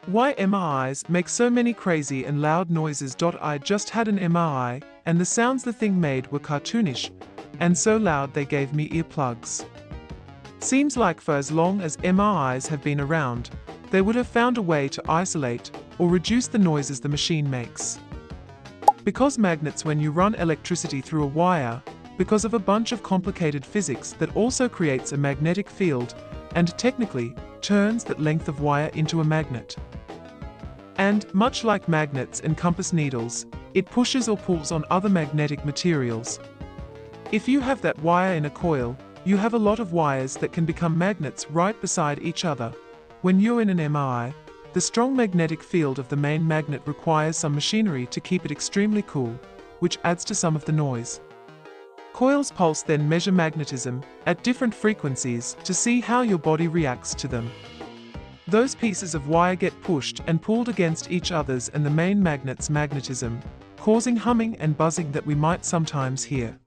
Why MRIs make so many crazy and loud noises. I just had an MRI, and the sounds the thing made were cartoonish, and so loud they gave me earplugs. Seems like for as long as MRIs have been around, they would have found a way to isolate or reduce the noises the machine makes. Because magnets, when you run electricity through a wire, because of a bunch of complicated physics that also creates a magnetic field, and technically turns that length of wire into a magnet. And, much like magnets and compass needles, it pushes or pulls on other magnetic materials. If you have that wire in a coil, you have a lot of wires that can become magnets right beside each other. When you're in an MRI, the strong magnetic field of the main magnet requires some machinery to keep it extremely cool, which adds to some of the noise. Coils pulse then measure magnetism at different frequencies to see how your body reacts to them. Those pieces of wire get pushed and pulled against each other's and the main magnet's magnetism, causing humming and buzzing that we might sometimes hear.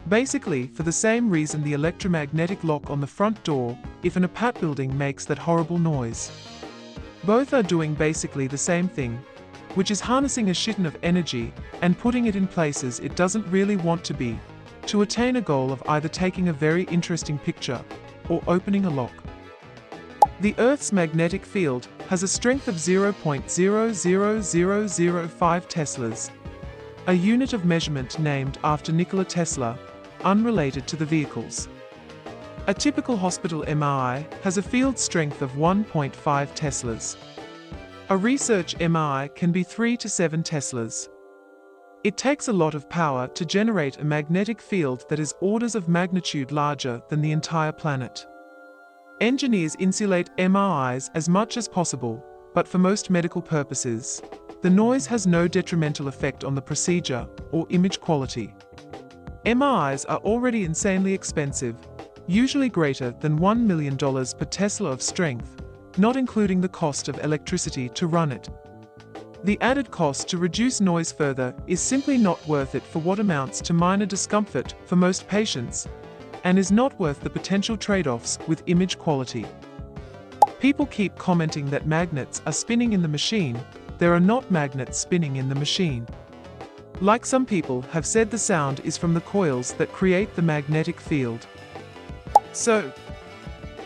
Basically, for the same reason the electromagnetic lock on the front door, if an apartment building, makes that horrible noise. Both are doing basically the same thing, which is harnessing a shitton of energy and putting it in places it doesn't really want to be, to attain a goal of either taking a very interesting picture or opening a lock. The Earth's magnetic field has a strength of 0.00005 Teslas, a unit of measurement named after Nikola Tesla, unrelated to the vehicles. A typical hospital MRI has a field strength of 1.5 Teslas. A research MRI can be 3 to 7 Teslas. It takes a lot of power to generate a magnetic field that is orders of magnitude larger than the entire planet. Engineers insulate MRIs as much as possible, but for most medical purposes, the noise has no detrimental effect on the procedure or image quality. MRIs are already insanely expensive, usually greater than $1 million per Tesla of strength, not including the cost of electricity to run it. The added cost to reduce noise further is simply not worth it for what amounts to minor discomfort for most patients, and is not worth the potential trade-offs with image quality. People keep commenting that magnets are spinning in the machine. There are not magnets spinning in the machine. Like some people have said, the sound is from the coils that create the magnetic field. So,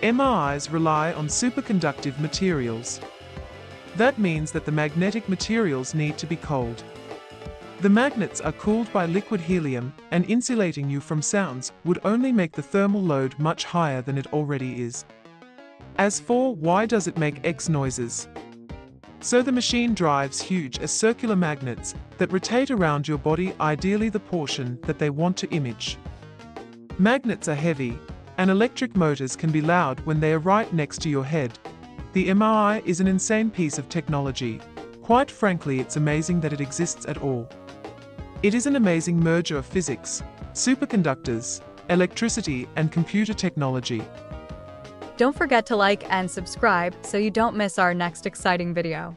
MRIs rely on superconductive materials. That means that the magnetic materials need to be cold. The magnets are cooled by liquid helium, and insulating you from sounds would only make the thermal load much higher than it already is. As for why does it make X noises? So the machine drives huge circular magnets that rotate around your body, ideally the portion that they want to image. Magnets are heavy, and electric motors can be loud when they are right next to your head. The MRI is an insane piece of technology. Quite frankly, it's amazing that it exists at all. It is an amazing merger of physics, superconductors, electricity, and computer technology. Don't forget to like and subscribe so you don't miss our next exciting video.